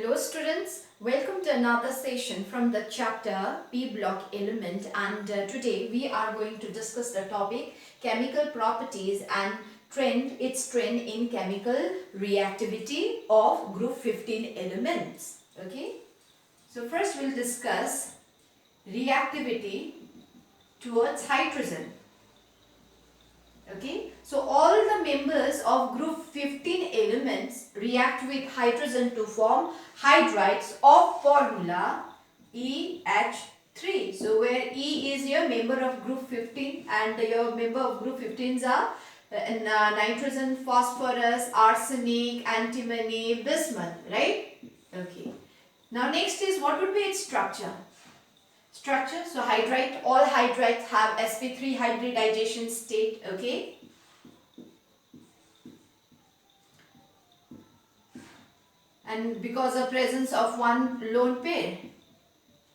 Hello students, welcome to another session from the chapter P block element, and today we are going to discuss the topic chemical properties and its trend in chemical reactivity of group 15 elements. Okay, so first we'll discuss reactivity towards hydrogen. Okay, so all the members of group 15 elements react with hydrogen to form hydrides of formula EH3. So where E is your member of group 15 and your member of group 15s are nitrogen, phosphorus, arsenic, antimony, bismuth, right? Okay. Now next is what would be its structure? So hydride, all hydrides have sp3 hybridization state, okay? And because of presence of one lone pair,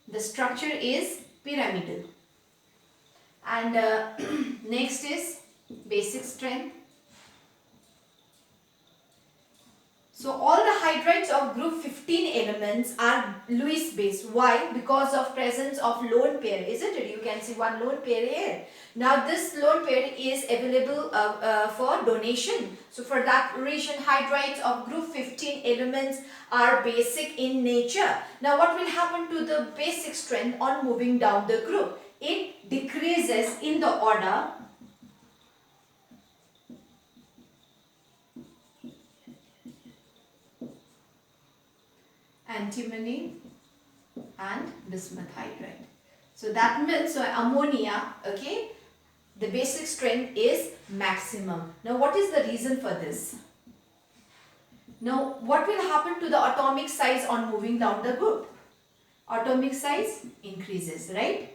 the structure is pyramidal. And next is basic strength. So all the hydrides of group 15 elements are Lewis base. Why? Because of presence of lone pair, isn't it? You can see one lone pair here. Now this lone pair is available for donation. So for that reason, hydrides of group 15 elements are basic in nature. Now what will happen to the basic strength on moving down the group? It decreases in the order antimony and bismuth hydride. So that means ammonia, okay, the basic strength is maximum. Now what is the reason for this? Now what will happen to the atomic size on moving down the group? Atomic size increases, right?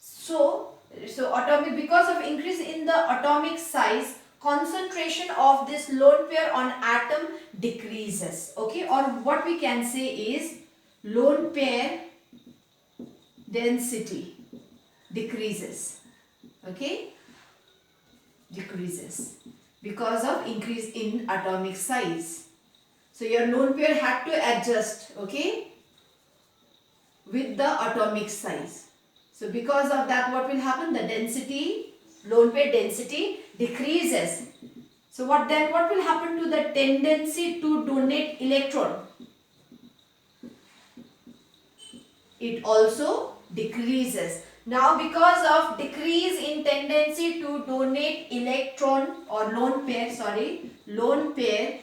So atomic, because of increase in the atomic size, concentration of this lone pair on atom decreases, okay, or what we can say is lone pair density decreases, okay, decreases because of increase in atomic size. So your lone pair had to adjust, okay, with the atomic size. So because of that, what will happen? The density, lone pair density decreases. So what will happen to the tendency to donate electron? It also decreases. Now because of decrease in tendency to donate electron or lone pair,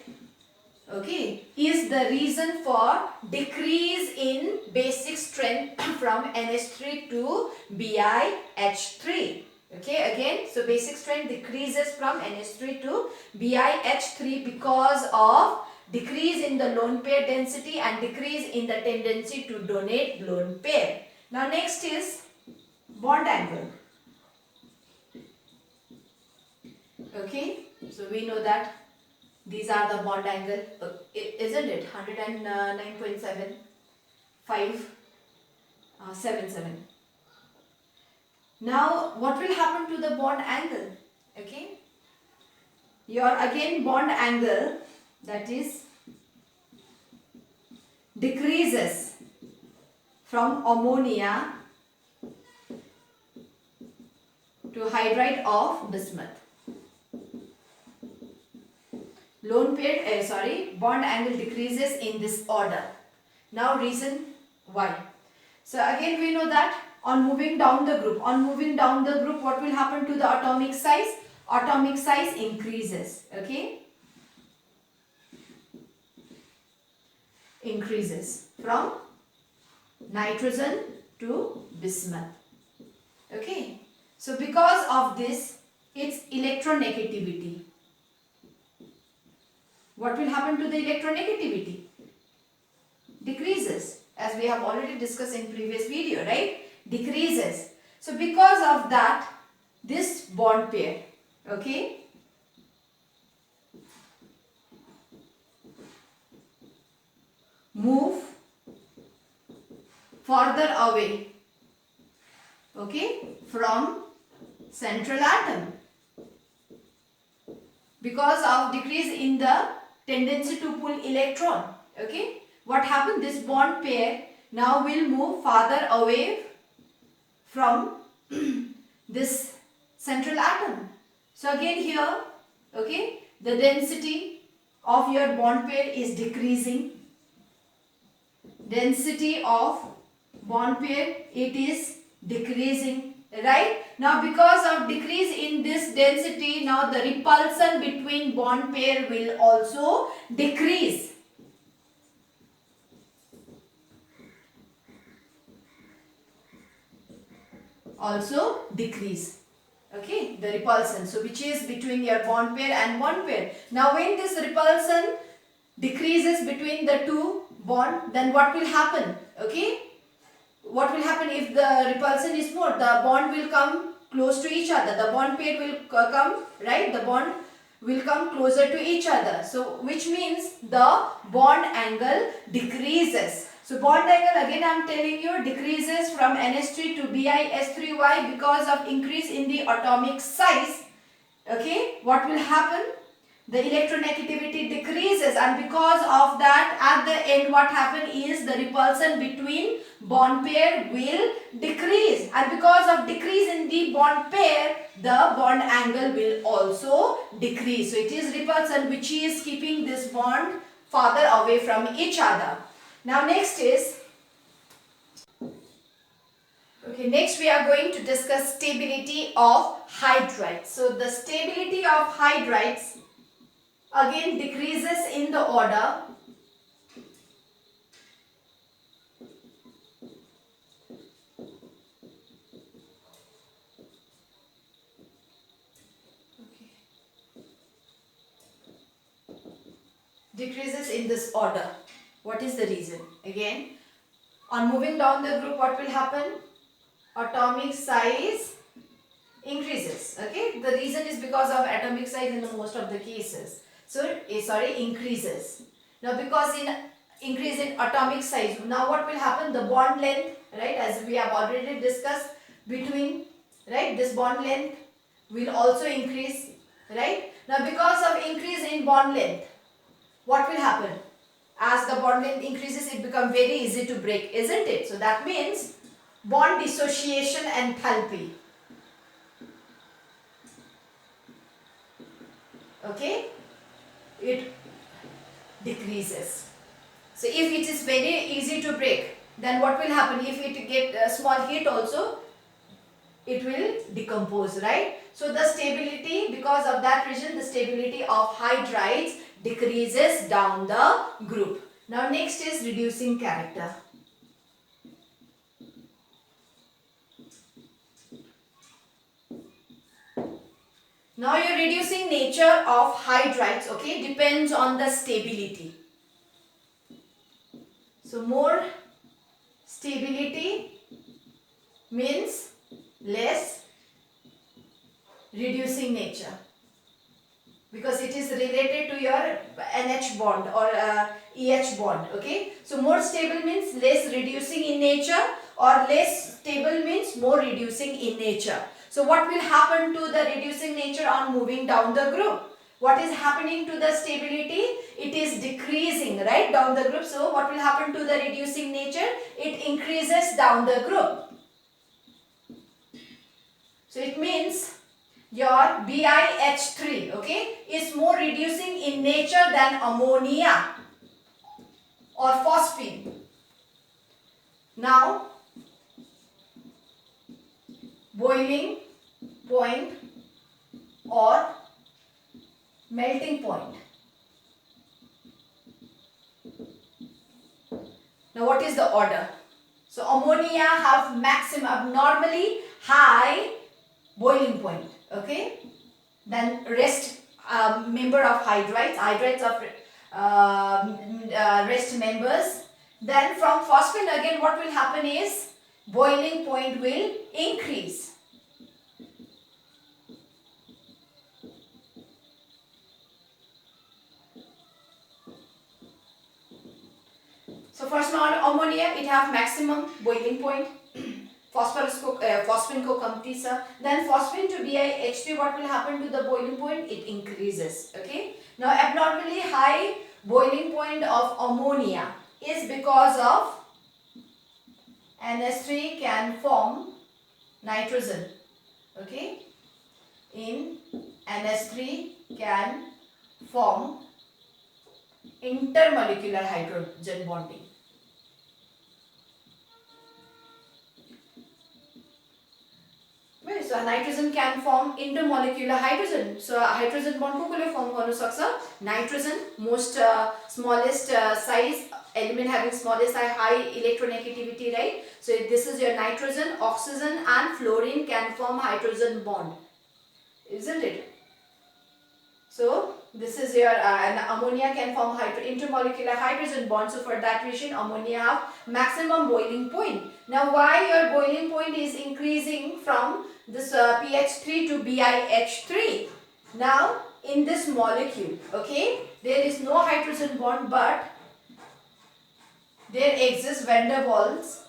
okay, is the reason for decrease in basic strength from NH3 to BiH3. Okay, again, so basic strength decreases from NH3 to BiH3 because of decrease in the lone pair density and decrease in the tendency to donate lone pair. Now next is bond angle. Okay, so we know that these are the bond angle, isn't it? 109.7, 577. Now what will happen to the bond angle? Okay, your again bond angle, that is decreases from ammonia to hydride of bismuth. Lone pair, bond angle decreases in this order. Now reason why. So again we know that on moving down the group, what will happen to the atomic size? Atomic size increases, okay? Increases from nitrogen to bismuth, okay? So because of this, its electronegativity. What will happen to the electronegativity? Decreases, as we have already discussed in previous video, right? Decreases. So because of that, this bond pair, okay, move further away, okay, from central atom because of decrease in the tendency to pull electron. Okay, what happened? This bond pair now will move farther away from this central atom. So again here, okay, the density of your bond pair is decreasing. Density of bond pair, it is decreasing, right? Now because of decrease in this density, now the repulsion between bond pair will also decrease. Also decrease. Okay, the repulsion, so which is between your bond pair and bond pair. Now when this repulsion decreases between the two bond, then what will happen? Okay, what will happen if the repulsion is more? The bond will come close to each other, the bond pair will come, right? The bond will come closer to each other, so which means the bond angle decreases. So bond angle, again I am telling you, decreases from NH3 to BiS3Y because of increase in the atomic size. Okay, what will happen? The electronegativity decreases, and because of that, at the end what happen is the repulsion between bond pair will decrease, and because of decrease in the bond pair, the bond angle will also decrease. So it is repulsion which is keeping this bond farther away from each other. Now next is, okay, next we are going to discuss stability of hydrides. So the stability of hydrides again decreases in the order. Okay. Decreases in this order. What is the reason? Again, on moving down the group, what will happen? Atomic size increases. Okay, the reason is because of atomic size in the most of the cases. So, increases. Now, because in increase in atomic size, now what will happen? The bond length, right, as we have already discussed, between, right, this bond length will also increase, right? Now, because of increase in bond length, what will happen? As the bond length increases, it becomes very easy to break, isn't it? So that means bond dissociation enthalpy. Okay, it decreases. So if it is very easy to break, then what will happen? If it get a small heat also, it will decompose, right? So the stability, because of that reason, the stability of hydrides decreases down the group. Now next is reducing character. Now your reducing nature of hydrides, okay, depends on the stability. So more stability means less reducing nature, because it is related to your NH bond or EH bond. Okay, so more stable means less reducing in nature, or less stable means more reducing in nature. So what will happen to the reducing nature on moving down the group? What is happening to the stability? It is decreasing, right, down the group. So what will happen to the reducing nature? It increases down the group. So it means your BiH3, okay, is more reducing in nature than ammonia or phosphine. Now, boiling point or melting point. Now, what is the order? So, ammonia have maximum abnormally high boiling point, okay, then rest member of hydrides of rest members. Then from phosphine again, what will happen is boiling point will increase. So first one, ammonia, it have maximum boiling point. Phosphine को कमती सा. Then phosphine to BiH3, what will happen to the boiling point? It increases. Okay. Now abnormally high boiling point of ammonia is because of NH3 can form nitrogen. Okay, in NH3 can form intermolecular hydrogen bonding. So nitrogen can form intermolecular hydrogen. So hydrogen bond को कोले form गर्नु सक्छ nitrogen most smallest size element having smallest high electronegativity, right? So this is your nitrogen, oxygen and fluorine can form hydrogen bond, isn't it? So this is your and ammonia can form intermolecular hydrogen bond. So for that reason ammonia have maximum boiling point. Now why your boiling point is increasing from this pH3 to BiH3? Now in this molecule, okay, there is no hydrogen bond but there exists van der Waals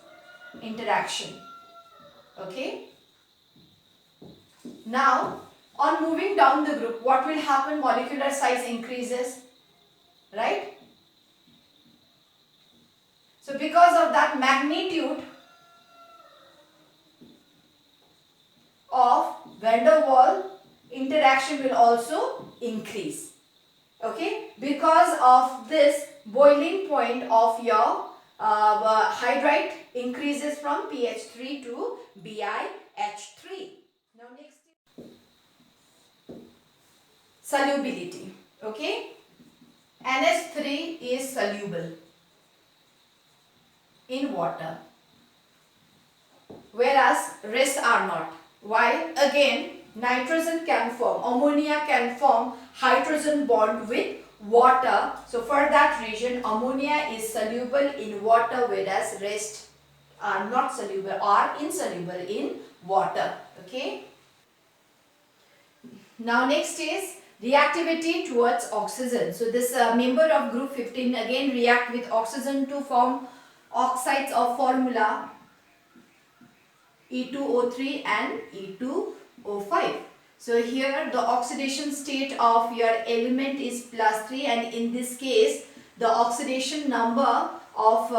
interaction. Okay. Now on moving down the group, what will happen? Molecular size increases, right? So because of that, magnitude of van der Waals interaction will also increase. Okay, because of this boiling point of your hydride increases from pH3 to BiH3. Now next solubility. Okay, NH3 is soluble in water, whereas rest are not. Why? Again, nitrogen can form, ammonia can form hydrogen bond with water. So for that reason, ammonia is soluble in water, whereas rest are not soluble or insoluble in water. Okay. Now next is reactivity towards oxygen. So this member of group 15 again react with oxygen to form oxides of formula E2O3 and E2O5. So here the oxidation state of your element is +3 and in this case the oxidation number of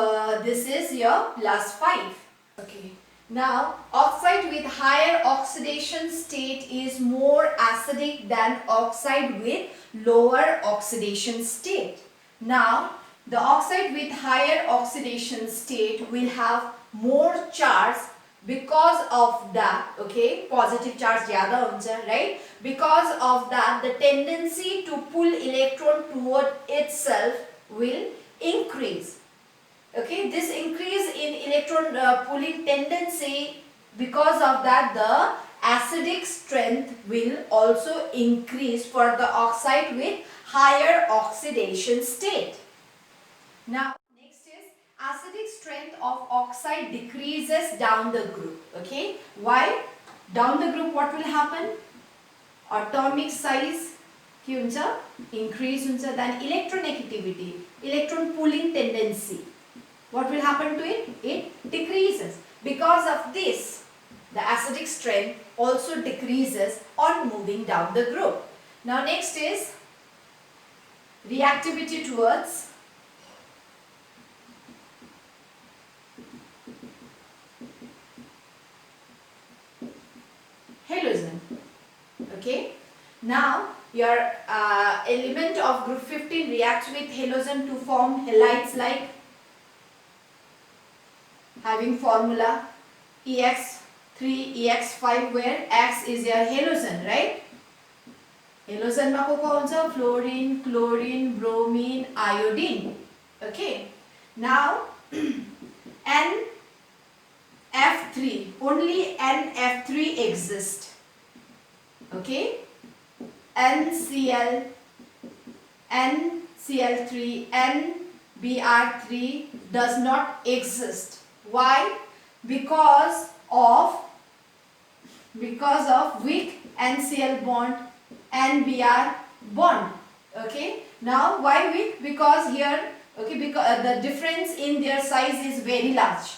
this is your +5. Okay. Now oxide with higher oxidation state is more acidic than oxide with lower oxidation state. Now the oxide with higher oxidation state will have more charge. Because of that, okay, positive charge zyada huncha, right? Because of that, the tendency to pull electron toward itself will increase. Okay, this increase in electron pulling tendency, because of that, the acidic strength will also increase for the oxide with higher oxidation state. Now acidic strength of oxide decreases down the group. Okay, why? Down the group what will happen? Atomic size increase huncha, then electronegativity, electron pulling tendency, what will happen to it? It decreases. Because of this, the acidic strength also decreases on moving down the group. Now next is reactivity towards halogen. Okay. Now your element of group 15 reacts with halogen to form halides like having formula EX3 EX5 where X is your halogen, right? Halogen ma ko huncha fluorine, chlorine, bromine, iodine. Okay. Now NF3, only NF3 exists. Okay. NCl, NCl3, NBr3 does not exist. Why? Because of weak NCl bond, NBr bond. Okay. Now why weak? Because here, okay, because the difference in their size is very large.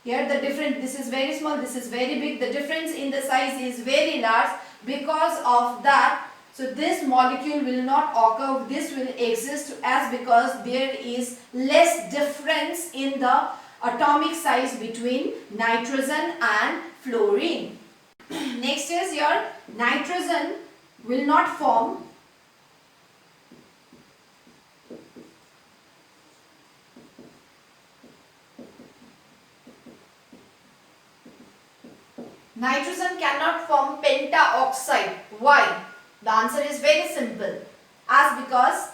Here the difference, this is very small, this is very big. The difference in the size is very large. Because of that, So this molecule will not occur, this will exist as because there is less difference in the atomic size between nitrogen and fluorine. Next is your nitrogen will not form Nitrogen cannot form pentaoxide. Why? The answer is very simple. As because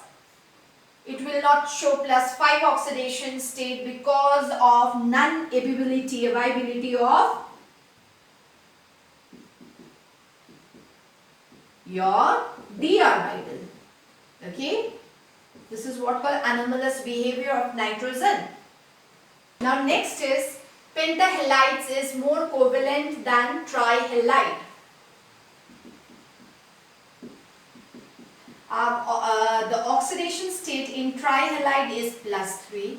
it will not show +5 oxidation state because of non-ability, viability of your d orbital. Okay? This is what called anomalous behavior of nitrogen. Now next is pentahalides is more covalent than trihalide. The oxidation state in trihalide is +3,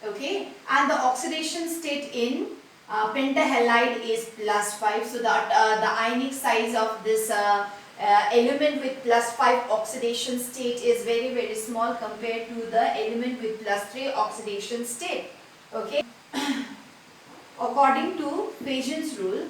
okay, and the oxidation state in pentahalide is +5. So the ionic size of this element with +5 oxidation state is very small compared to the element with +3 oxidation state. Okay. According to Paget's rule,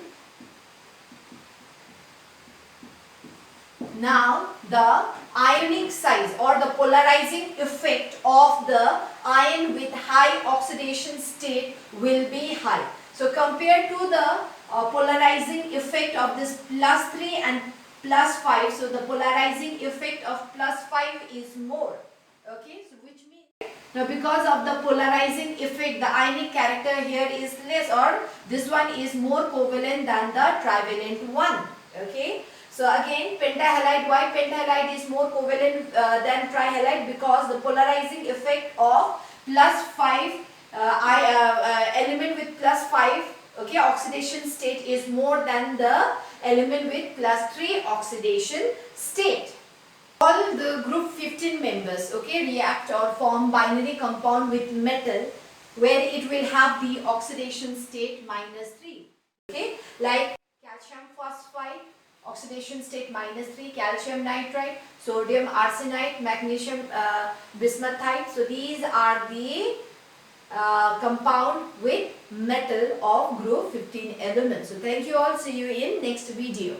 now the ionic size or the polarizing effect of the ion with high oxidation state will be high. So compared to the polarizing effect of this +3 and +5, so the polarizing effect of +5 is more. Okay, so which means now because of the polarizing effect, the ionic character here is less, or this one is more covalent than the trivalent one. Okay. So again, pentahalide, why pentahalide is more covalent than trihalide? Because the polarizing effect of +5 element with +5, okay, oxidation state is more than the element with +3 oxidation state. All the group 15 members, okay, react or form binary compound with metal where it will have the oxidation state -3. Okay, like calcium phosphide, oxidation state -3, calcium nitride, sodium arsenide, magnesium bismuthite. So these are the compound with metal of group 15 elements. So thank you all. See you in next video.